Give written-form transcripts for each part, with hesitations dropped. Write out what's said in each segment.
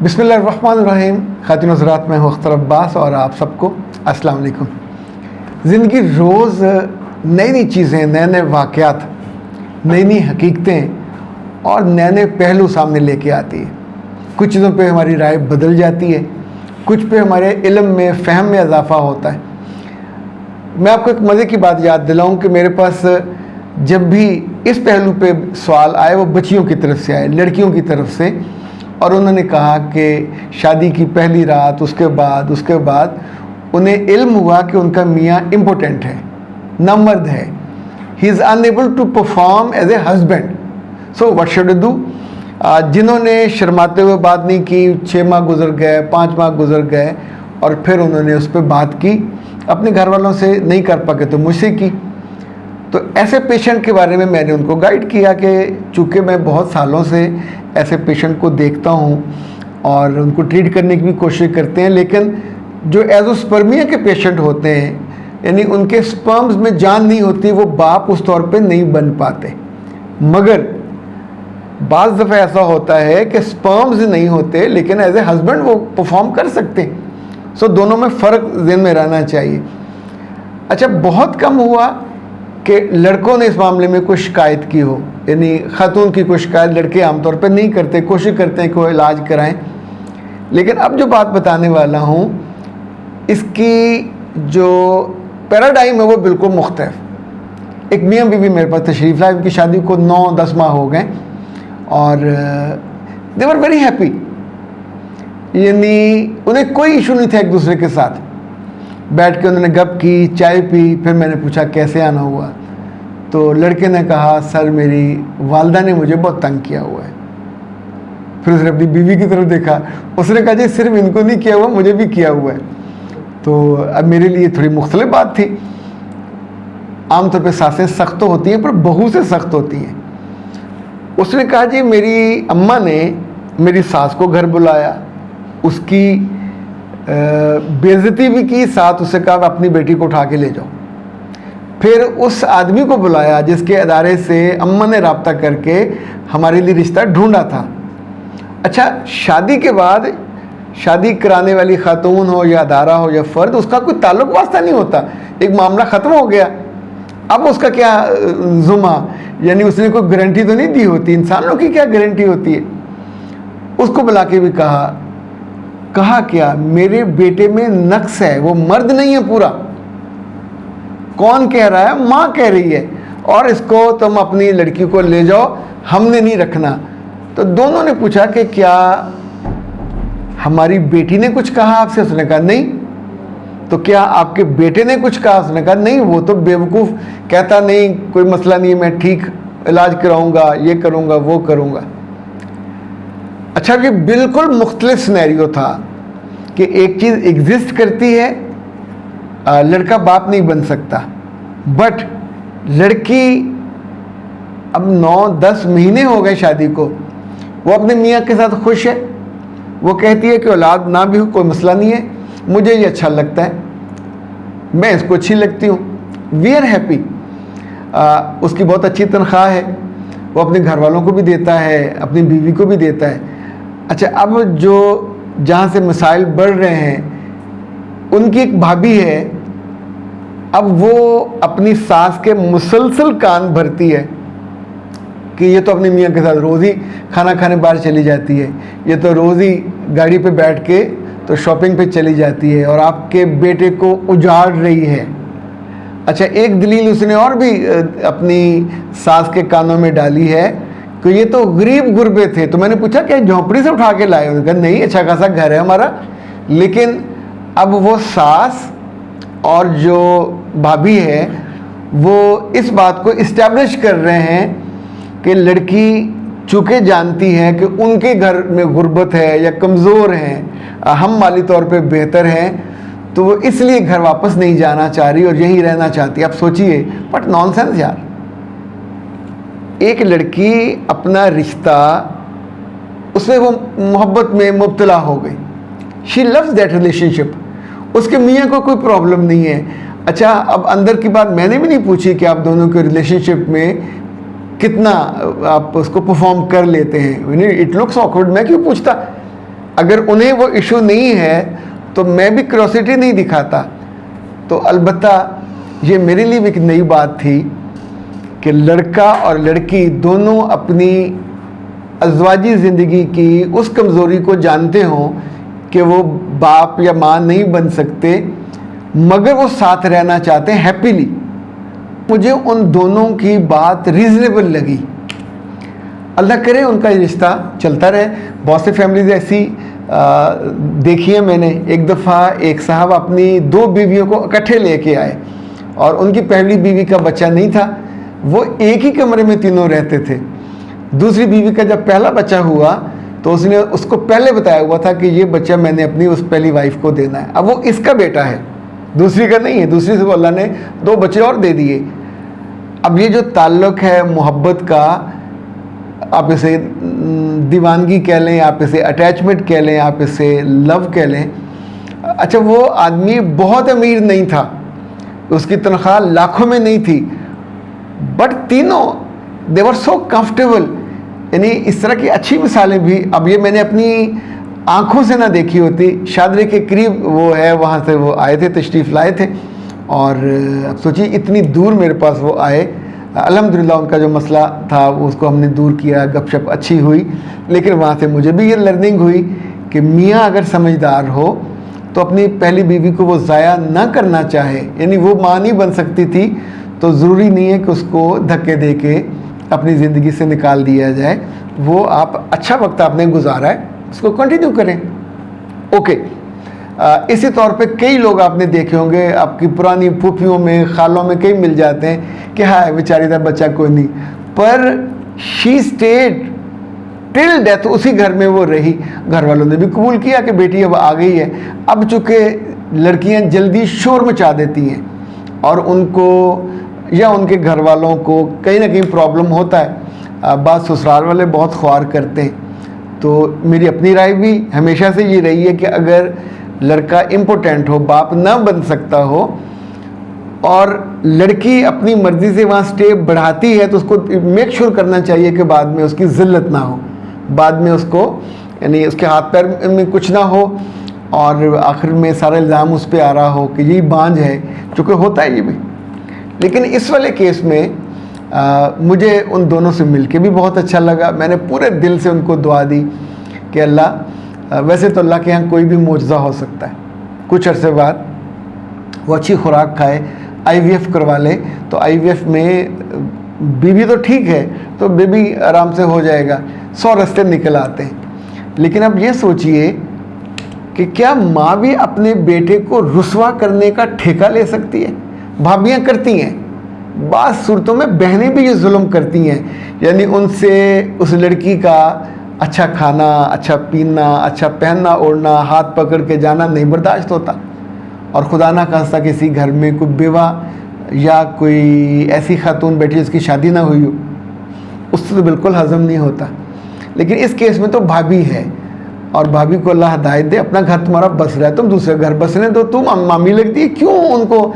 بسم اللہ الرحمن الرحیم. خواتین و حضرات، میں ہوں اختر عباس اور آپ سب کو السلام علیکم. زندگی روز نئی نئی چیزیں، نئے نئے واقعات، نئی نئی حقیقتیں اور نئے نئے پہلو سامنے لے کے آتی ہے. کچھ چیزوں پہ ہماری رائے بدل جاتی ہے، کچھ پہ ہمارے علم میں، فہم میں اضافہ ہوتا ہے. میں آپ کو ایک مزے کی بات یاد دلاؤں کہ میرے پاس جب بھی اس پہلو پہ سوال آئے وہ بچیوں کی طرف سے آئے، لڑکیوں کی طرف سے، اور انہوں نے کہا کہ شادی کی پہلی رات، اس کے بعد انہیں علم ہوا کہ ان کا میاں امپوٹنٹ ہے، نامرد ہے. He is unable to perform as a husband. So what should I do? جنہوں نے شرماتے ہوئے بات نہیں کی، 6 ماہ گزر گئے، 5 ماہ گزر گئے، اور پھر انہوں نے اس پہ بات کی. اپنے گھر والوں سے نہیں کر پاکے تو مجھ سے کی. تو ایسے پیشنٹ کے بارے میں نے ان کو گائیڈ کیا کہ چونکہ میں بہت سالوں سے ایسے پیشنٹ کو دیکھتا ہوں اور ان کو ٹریٹ کرنے کی بھی کوشش کرتے ہیں، لیکن جو ایزوسپرمیا کے پیشنٹ ہوتے ہیں، یعنی ان کے سپرمز میں جان نہیں ہوتی، وہ باپ اس طور پہ نہیں بن پاتے. مگر بعض دفعہ ایسا ہوتا ہے کہ سپرمز نہیں ہوتے لیکن ایز اے ہسبینڈ وہ پرفارم کر سکتے ہیں. سو دونوں میں فرق ذہن میں رہنا چاہیے. اچھا، بہت کم ہوا کہ لڑکوں نے اس معاملے میں کوئی شکایت کی ہو، یعنی خاتون کی کوئی شکایت لڑکے عام طور پہ نہیں کرتے، کوشش کرتے ہیں کہ وہ علاج کرائیں. لیکن اب جو بات بتانے والا ہوں اس کی جو پیراڈائم ہے وہ بالکل مختلف. ایک میاں بیوی میرے پاس تشریف لائے، ان کی شادی کو 9-10 ماہ ہو گئے اور دے ور ویری ہیپی. یعنی انہیں کوئی ایشو نہیں تھا ایک دوسرے کے ساتھ. بیٹھ کے انہوں نے گپ کی، چائے پی. پھر میں نے پوچھا کیسے آنا ہوا، تو لڑکے نے کہا سر میری والدہ نے مجھے بہت تنگ کیا ہوا ہے. پھر اس نے اپنی بیوی کی طرف دیکھا، اس نے کہا جی صرف ان کو نہیں کیا ہوا، مجھے بھی کیا ہوا ہے. تو اب میرے لیے تھوڑی مختلف بات تھی. عام طور پہ ساسیں سخت تو ہوتی ہیں پر بہو سے سخت ہوتی ہیں. اس نے کہا جی میری اماں نے میری ساس کو گھر بلایا، اس کی بے عزتی بھی کی، ساتھ اسے کہا اپنی بیٹی کو اٹھا کے لے جاؤ. پھر اس آدمی کو بلایا جس کے ادارے سے اماں نے رابطہ کر کے ہمارے لیے رشتہ ڈھونڈا تھا. اچھا، شادی کے بعد شادی کرانے والی خاتون ہو یا ادارہ ہو یا فرد، اس کا کوئی تعلق واسطہ نہیں ہوتا. ایک معاملہ ختم ہو گیا، اب اس کا کیا ذمہ؟ یعنی اس نے کوئی گارنٹی تو نہیں دی ہوتی. انسانوں کی کیا گارنٹی ہوتی ہے؟ اس کو بلا کے بھی کہا کیا میرے بیٹے میں نقص ہے، وہ مرد نہیں ہے پورا. کون کہہ رہا ہے؟ ماں کہہ رہی ہے، اور اس کو تم اپنی لڑکی کو لے جاؤ، ہم نے نہیں رکھنا. تو دونوں نے پوچھا کہ کیا ہماری بیٹی نے کچھ کہا آپ سے؟ اس نے کہا نہیں. تو کیا آپ کے بیٹے نے کچھ کہا؟ اس نے کہا نہیں، وہ تو بیوقوف کہتا نہیں کوئی مسئلہ نہیں ہے، میں ٹھیک علاج کراؤں گا، یہ کروں گا، وہ کروں گا. اچھا، یہ بالکل مختلف سینیریو تھا کہ ایک چیز ایگزسٹ کرتی ہے، لڑکا باپ نہیں بن سکتا، بٹ لڑکی اب 9-10 مہینے ہو گئے شادی کو، وہ اپنے میاں کے ساتھ خوش ہے. وہ کہتی ہے کہ اولاد نہ بھی ہو کوئی مسئلہ نہیں ہے، مجھے یہ اچھا لگتا ہے، میں اس کو اچھی لگتی ہوں، وی آر ہیپی. اس کی بہت اچھی تنخواہ ہے، وہ اپنے گھر والوں کو بھی دیتا ہے، اپنی بیوی کو بھی دیتا ہے. اچھا، اب جہاں سے مسائل بڑھ رہے ہیں، ان کی ایک بھابھی ہے، اب وہ اپنی ساس کے مسلسل کان بھرتی ہے کہ یہ تو اپنی میاں کے ساتھ روز ہی کھانا کھانے باہر چلی جاتی ہے، یہ تو روز ہی گاڑی پہ بیٹھ کے تو شاپنگ پہ چلی جاتی ہے، اور آپ کے بیٹے کو اجاڑ رہی ہے. اچھا، ایک دلیل اس نے اور بھی اپنی ساس کے کانوں میں ڈالی ہے کہ یہ تو غریب غربے تھے. تو میں نے پوچھا کہ جھونپڑی سے اٹھا کے لائے؟ انہوں نے کہا نہیں، اچھا خاصا گھر ہے ہمارا. لیکن اب وہ ساس اور جو بھابھی ہے وہ اس بات کو اسٹیبلش کر رہے ہیں کہ لڑکی چونکہ جانتی ہے کہ ان کے گھر میں غربت ہے یا کمزور ہیں، ہم مالی طور پہ بہتر ہیں، تو وہ اس لیے گھر واپس نہیں جانا چاہ رہی اور یہیں رہنا چاہتی ہے. اب سوچئے، بٹ نان سینس یار. ایک لڑکی اپنا رشتہ، اس میں وہ محبت میں مبتلا ہو گئی، شی لوز دیٹ ریلیشن شپ، اس کے میاں کو کوئی پرابلم نہیں ہے. اچھا، اب اندر کی بات میں نے بھی نہیں پوچھی کہ آپ دونوں کے ریلیشن شپ میں کتنا آپ اس کو پرفارم کر لیتے ہیں. It looks awkward. میں کیوں پوچھتا؟ اگر انہیں وہ ایشو نہیں ہے تو میں بھی کیوریوسٹی نہیں دکھاتا. تو البتہ یہ میرے لیے بھی ایک نئی بات تھی کہ لڑکا اور لڑکی دونوں اپنی ازواجی زندگی کی اس کمزوری کو جانتے ہوں کہ وہ باپ یا ماں نہیں بن سکتے مگر وہ ساتھ رہنا چاہتے ہیں ہیپیلی. مجھے ان دونوں کی بات ریزنیبل لگی. اللہ کرے ان کا رشتہ چلتا رہے. بہت سے فیملیز ایسی دیکھی ہیں میں نے. ایک دفعہ ایک صاحب اپنی 2 بیویوں کو اکٹھے لے کے آئے اور ان کی پہلی بیوی کا بچہ نہیں تھا. وہ ایک ہی کمرے میں تینوں رہتے تھے. دوسری بیوی کا جب پہلا بچہ ہوا تو اس نے اس کو پہلے بتایا ہوا تھا کہ یہ بچہ میں نے اپنی اس پہلی وائف کو دینا ہے. اب وہ اس کا بیٹا ہے, دوسری کا نہیں ہے. دوسری سے اللہ نے 2 بچے اور دے دیے. اب یہ جو تعلق ہے محبت کا, آپ اسے دیوانگی کہہ لیں, آپ اسے اٹیچمنٹ کہہ لیں, آپ اسے لو کہہ لیں. اچھا وہ آدمی بہت امیر نہیں تھا, اس کی تنخواہ لاکھوں میں نہیں تھی, بٹ تینوں they were so comfortable. یعنی اس طرح کی اچھی مثالیں بھی اب یہ میں نے اپنی آنکھوں سے نہ دیکھی ہوتی. شادرے کے قریب وہ ہے, وہاں سے وہ آئے تھے, تشریف لائے تھے, اور اب سوچیے اتنی دور میرے پاس وہ آئے. الحمدللہ ان کا جو مسئلہ تھا اس کو ہم نے دور کیا, گپ شپ اچھی ہوئی. لیکن وہاں سے مجھے بھی یہ لرننگ ہوئی کہ میاں اگر سمجھدار ہو تو اپنی پہلی بیوی کو وہ ضائع نہ کرنا چاہے. یعنی وہ ماں نہیں بن سکتی تھی تو ضروری نہیں ہے کہ اس کو دھکے دے کے اپنی زندگی سے نکال دیا جائے. وہ آپ اچھا وقت آپ نے گزارا ہے, اس کو کنٹینیو کریں. اوکے. اسی طور پہ کئی لوگ آپ نے دیکھے ہوں گے, آپ کی پرانی پھوپھیوں میں, خالوں میں کئی مل جاتے ہیں کہ ہاں بیچاری کا بچہ کوئی نہیں, پر شی اسٹیڈ ٹل ڈیتھ, اسی گھر میں وہ رہی. گھر والوں نے بھی قبول کیا کہ بیٹی اب آ گئی ہے. اب چونکہ لڑکیاں جلدی شور مچا دیتی ہیں اور ان کو یا ان کے گھر والوں کو کہیں نہ کہیں پرابلم ہوتا ہے. بعض سسرال والے بہت خوار کرتے ہیں. تو میری اپنی رائے بھی ہمیشہ سے یہ رہی ہے کہ اگر لڑکا امپورٹنٹ ہو, باپ نہ بن سکتا ہو, اور لڑکی اپنی مرضی سے وہاں سٹے بڑھاتی ہے تو اس کو میک شور کرنا چاہیے کہ بعد میں اس کی ذلت نہ ہو, بعد میں اس کو یعنی اس کے ہاتھ پیر میں کچھ نہ ہو اور آخر میں سارا الزام اس پہ آ رہا ہو کہ یہی بانجھ ہے, چونکہ ہوتا ہے یہ بھی. لیکن اس والے کیس میں مجھے ان دونوں سے مل کے بھی بہت اچھا لگا. میں نے پورے دل سے ان کو دعا دی کہ اللہ, ویسے تو اللہ کے یہاں کوئی بھی معجزہ ہو سکتا ہے, کچھ عرصے بعد وہ اچھی خوراک کھائے, IVF کروا لے, تو IVF میں بیوی تو ٹھیک ہے تو بیبی آرام سے ہو جائے گا, 100 رستے نکل آتے ہیں. لیکن اب یہ سوچئے کہ کیا ماں بھی اپنے بیٹے کو رسوا کرنے کا ٹھیکہ لے سکتی ہے؟ بھابیاں کرتی ہیں, بعض صورتوں میں بہنیں بھی یہ ظلم کرتی ہیں. یعنی ان سے اس لڑکی کا اچھا کھانا, اچھا پینا, اچھا پہننا اوڑھنا, ہاتھ پکڑ کے جانا نہیں برداشت ہوتا. اور خدا نہ خواستہ کسی گھر میں کوئی بیوہ یا کوئی ایسی خاتون بیٹھی جس کی شادی نہ ہوئی ہو, اس سے تو بالکل ہضم نہیں ہوتا. لیکن اس کیس میں تو بھابھی ہے, اور بھابھی کو اللہ ہدایت دے, اپنا گھر تمہارا بس رہا ہے, تم دوسرے گھر بسنے دو. تم مامی لگتی ہے, کیوں ان کو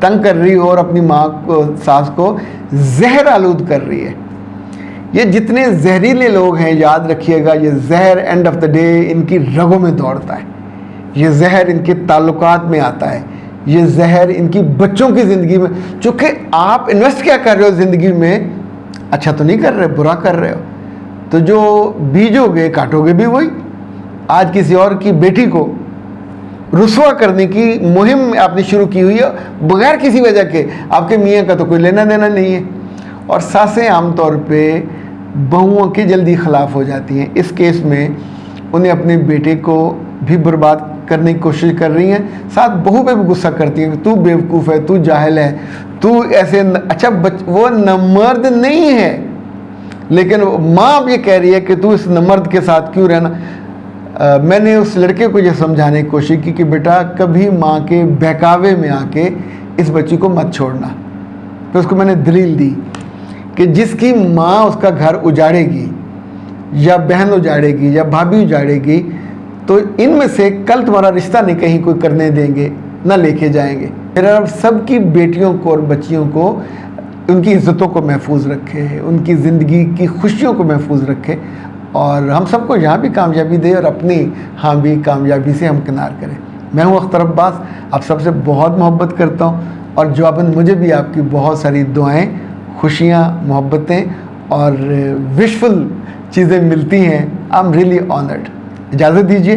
تنگ کر رہی ہو اور اپنی ماں کو, ساس کو زہر آلود کر رہی ہے. یہ جتنے زہریلے لوگ ہیں یاد رکھیے گا, یہ زہر اینڈ آف دا ڈے ان کی رگوں میں دوڑتا ہے, یہ زہر ان کے تعلقات میں آتا ہے, یہ زہر ان کی بچوں کی زندگی میں. چونکہ آپ انویسٹ کیا کر رہے ہو زندگی میں, اچھا تو نہیں کر رہے, برا کر رہے ہو. تو جو بیجو گے کاٹو گے بھی وہی. آج کسی اور کی بیٹی کو رسوا کرنے کی مہم آپ نے شروع کی ہوئی ہے بغیر کسی وجہ کے, آپ کے میاں کا تو کوئی لینا دینا نہیں ہے. اور ساسیں عام طور پہ بہوؤں کے جلدی خلاف ہو جاتی ہیں. اس کیس میں انہیں اپنے بیٹے کو بھی برباد کرنے کی کوشش کر رہی ہیں, ساتھ بہو پہ بھی غصہ کرتی ہیں کہ تو بیوقوف ہے, تو جاہل ہے, تو ایسے. اچھا وہ نامرد نہیں ہے, لیکن ماں اب یہ کہہ رہی ہے کہ تو اس نامرد کے ساتھ کیوں رہنا. میں نے اس لڑکے کو یہ سمجھانے کی کوشش کی کہ بیٹا کبھی ماں کے بہکاوے میں آ کے اس بچی کو مت چھوڑنا. پھر اس کو میں نے دلیل دی کہ جس کی ماں اس کا گھر اجاڑے گی, یا بہن اجاڑے گی, یا بھابھی اجاڑے گی, تو ان میں سے کل تمہارا رشتہ نہیں کہیں کوئی کرنے دیں گے, نہ لے کے جائیں گے. میرا رب سب کی بیٹیوں کو اور بچیوں کو, ان کی عزتوں کو محفوظ رکھے, ان کی زندگی کی خوشیوں کو محفوظ رکھے. اور ہم سب کو یہاں بھی کامیابی دے اور اپنی ہاں بھی کامیابی سے ہم کنار کریں. میں ہوں اختر عباس, آپ سب سے بہت محبت کرتا ہوں, اور جواباً مجھے بھی آپ کی بہت ساری دعائیں, خوشیاں, محبتیں اور وشفل چیزیں ملتی ہیں. I am really honoured. اجازت دیجیے,